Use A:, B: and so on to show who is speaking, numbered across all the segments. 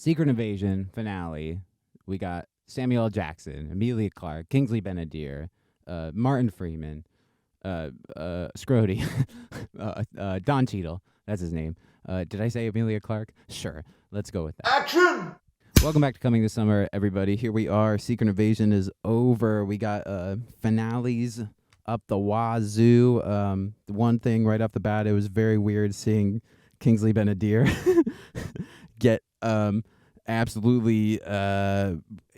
A: Secret Invasion finale. We got Samuel L. Jackson, Emilia Clarke, Kingsley Benadir, Martin Freeman, Scrody, Don Cheadle. That's his name. Did I say Emilia Clarke? Sure. Let's go with that.
B: Action!
A: Welcome back to Coming This Summer, everybody. Here we are. Secret Invasion is over. We got finales up the wazoo. The one thing right off the bat, it was very weird seeing Kingsley Benadir get absolutely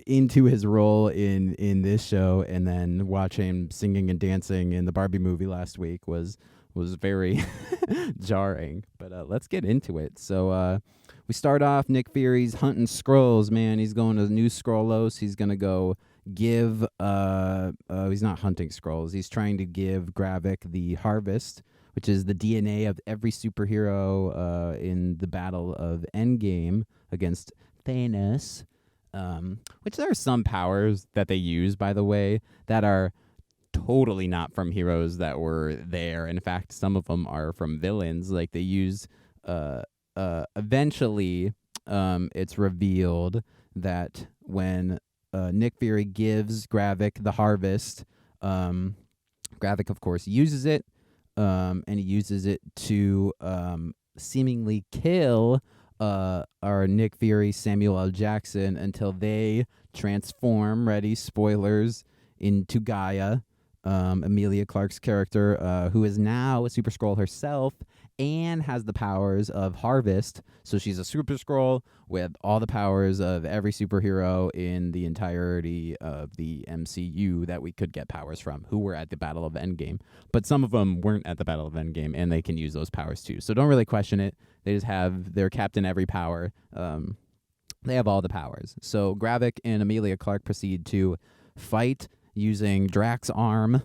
A: into his role in this show, and then watch him singing and dancing in the Barbie movie last week was very jarring. But let's get into it. So we start off, Nick Fury's hunting Skrulls, man. He's going to New Skrullos. He's going to go give he's not hunting Skrulls. He's trying to give Gravik the harvest, which is the DNA of every superhero in the battle of Endgame against Thanos. Which there are some powers that they use, by the way, that are totally not from heroes that were there. In fact, some of them are from villains. Like they use eventually it's revealed that when Nick Fury gives Gravik the harvest, Gravik of course uses it, and he uses it to seemingly kill our Nick Fury, Samuel L. Jackson, until they transform, ready, spoilers, into Gaia, Emilia Clarke's character, who is now a Super Skrull herself and has the powers of Harvest. So she's a Super Skrull with all the powers of every superhero in the entirety of the MCU that we could get powers from, who were at the Battle of Endgame. But some of them weren't at the Battle of Endgame, and they can use those powers too. So don't really question it. They just have their Captain Every power. They have all the powers. So Gravik and Emilia Clarke proceed to fight using Drax arm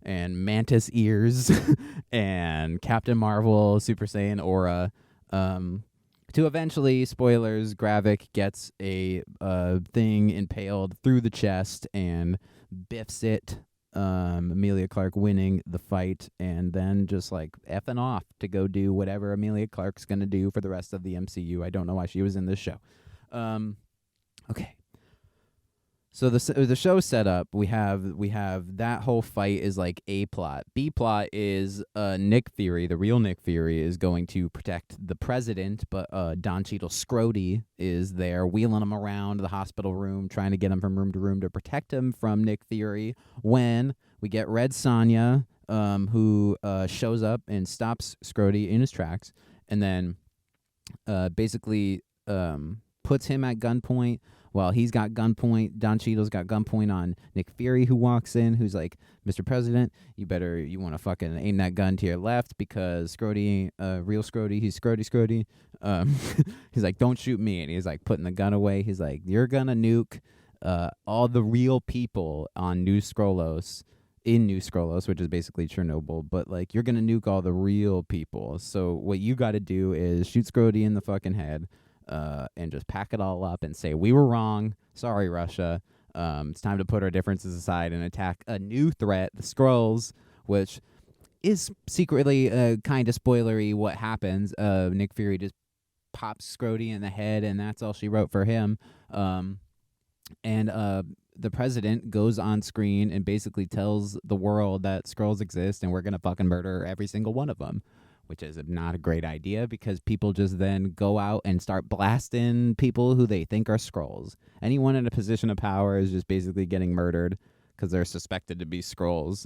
A: and Mantis ears and Captain Marvel, Super Saiyan aura, to eventually, spoilers, Gravik gets a thing impaled through the chest and biffs it. Emilia Clarke winning the fight, and then just like effing off to go do whatever Emilia Clarke's gonna do for the rest of the MCU. I don't know why she was in this show. Okay. So the show set up, we have that whole fight is like A plot. B plot is Nick Fury, the real Nick Fury, is going to protect the president, but Don Cheadle Scrody is there wheeling him around the hospital room, trying to get him from room to room to protect him from Nick Fury. When we get Red Sonja, who shows up and stops Scrody in his tracks, and then basically puts him at gunpoint. While he's got gunpoint, Don Cheadle's got gunpoint on Nick Fury, who walks in, who's like, Mr. President, you want to fucking aim that gun to your left because Scrody ain't real Scrody. He's Scrody. He's like, don't shoot me. And he's like putting the gun away. He's like, you're going to nuke all the real people on New Skrullos, which is basically Chernobyl. But like, you're going to nuke all the real people. So what you got to do is shoot Scrody in the fucking head. And just pack it all up and say, we were wrong. Sorry, Russia. It's time to put our differences aside and attack a new threat, the Skrulls, which is secretly kind of spoilery what happens. Nick Fury just pops Scrody in the head, and that's all she wrote for him. And the president goes on screen and basically tells the world that Skrulls exist and we're going to fucking murder every single one of them. Which is not a great idea because people just then go out and start blasting people who they think are Skrulls. Anyone in a position of power is just basically getting murdered because they're suspected to be Skrulls.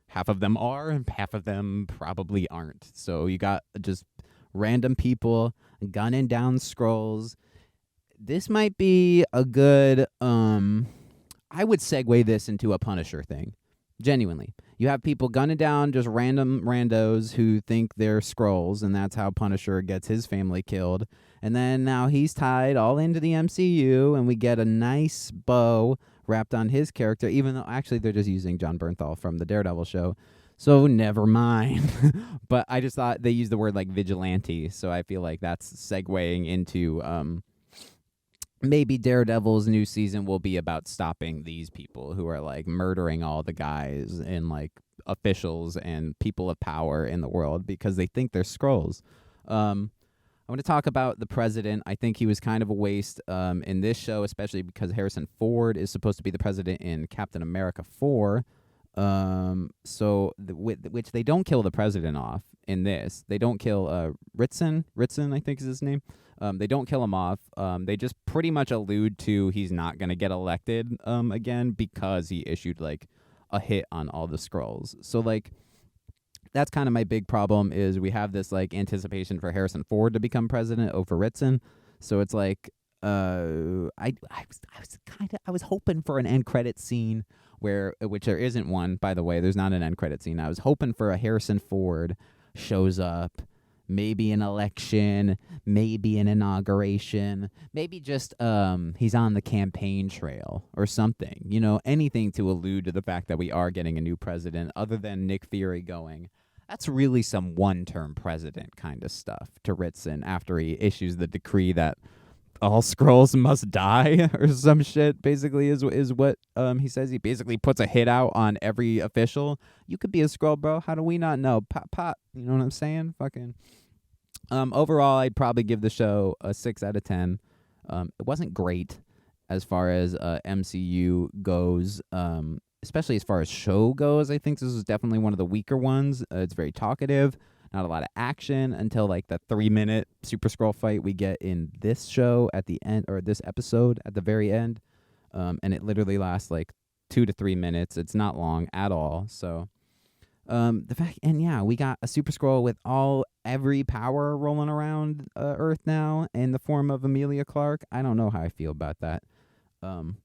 A: Half of them are, half of them probably aren't. So you got just random people gunning down Skrulls. This might be a good, I would segue this into a Punisher thing. Genuinely. You have people gunning down just random randos who think they're Skrulls, and that's how Punisher gets his family killed. And then now he's tied all into the MCU, and we get a nice bow wrapped on his character, even though actually they're just using Jon Bernthal from the Daredevil show. So never mind. But I just thought they used the word like vigilante, so I feel like that's segueing into maybe Daredevil's new season will be about stopping these people who are like murdering all the guys and like officials and people of power in the world because they think they're Skrulls. I want to talk about the president. I think he was kind of a waste in this show, especially because Harrison Ford is supposed to be the president in Captain America 4. Which they don't kill the president off in this. They don't kill Ritson. Ritson, I think is his name. They don't kill him off. They just pretty much allude to he's not gonna get elected again because he issued like a hit on all the scrolls. So like that's kind of my big problem is we have this like anticipation for Harrison Ford to become president over Ritson. So it's like I was hoping for an end credit scene which there isn't one, by the way. There's not an end credit scene. I was hoping for a Harrison Ford shows up, maybe an election, maybe an inauguration, maybe just he's on the campaign trail or something. You know, anything to allude to the fact that we are getting a new president other than Nick Fury going, that's really some one-term president kind of stuff to Ritson after he issues the decree that all Skrulls must die or some shit, basically is what he says. He basically puts a hit out on every official. You could be a Skrull, bro. How do we not know? Pop, pop. You know what I'm saying? Fucking. Overall, I'd probably give the show a 6 out of 10. It wasn't great as far as MCU goes, especially as far as show goes. I think this is definitely one of the weaker ones. It's very talkative. Not a lot of action until like the 3-minute Super Skrull fight we get in this show at the end, or this episode at the very end. And it literally lasts like 2 to 3 minutes. It's not long at all. So the fact, and yeah, we got a Super Skrull with every power rolling around Earth now in the form of Emilia Clarke. I don't know how I feel about that.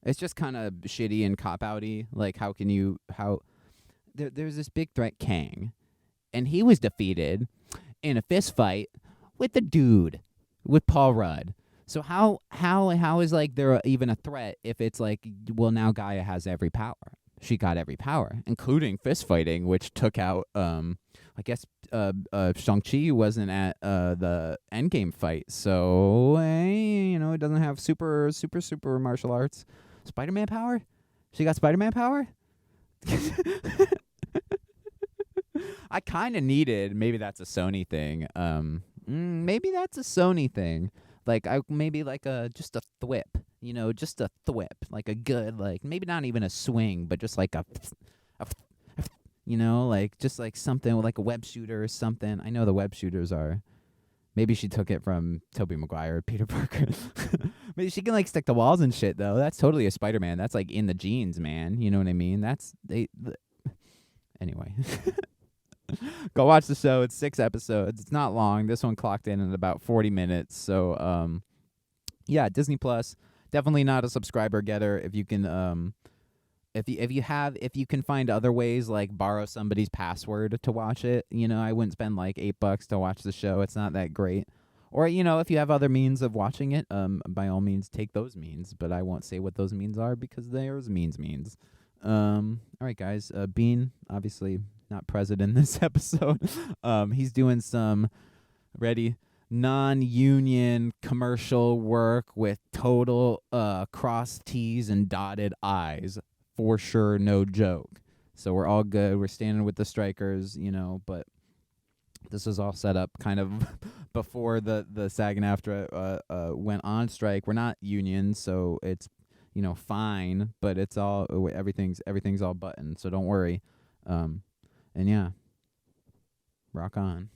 A: It's just kind of shitty and cop-outy. Like, there's this big threat, Kang. And he was defeated in a fist fight with the dude, with Paul Rudd. So how is like there even a threat if it's like, well, now Gaia has every power. She got every power, including fist fighting, which took out I guess Shang-Chi wasn't at the Endgame fight, so it doesn't have super martial arts. Spider-Man power? She got Spider-Man power? I kind of needed, maybe that's a Sony thing. Maybe that's a Sony thing. Like maybe like just a thwip, just a thwip, like a good, like maybe not even a swing, but just like like just like something like a web shooter or something. I know the web shooters are. Maybe she took it from Tobey Maguire, Peter Parker. Maybe she can like stick to walls and shit though. That's totally a Spider-Man. That's like in the genes, man. You know what I mean? Anyway. Go watch the show. It's 6 episodes. It's not long. This one clocked in at about 40 minutes. So, yeah, Disney Plus. Definitely not a subscriber getter. If you can, if you can find other ways, like borrow somebody's password to watch it. I wouldn't spend like $8 to watch the show. It's not that great. Or if you have other means of watching it, by all means take those means. But I won't say what those means are because there's means. All right, guys. Bean, obviously not present in this episode. He's doing some non-union commercial work with total crossed T's and dotted I's. For sure, no joke. So we're all good. We're standing with the strikers, but this was all set up kind of before the SAG-AFTRA went on strike. We're not union, so it's fine, but it's all everything's all buttoned, so don't worry. And yeah, rock on.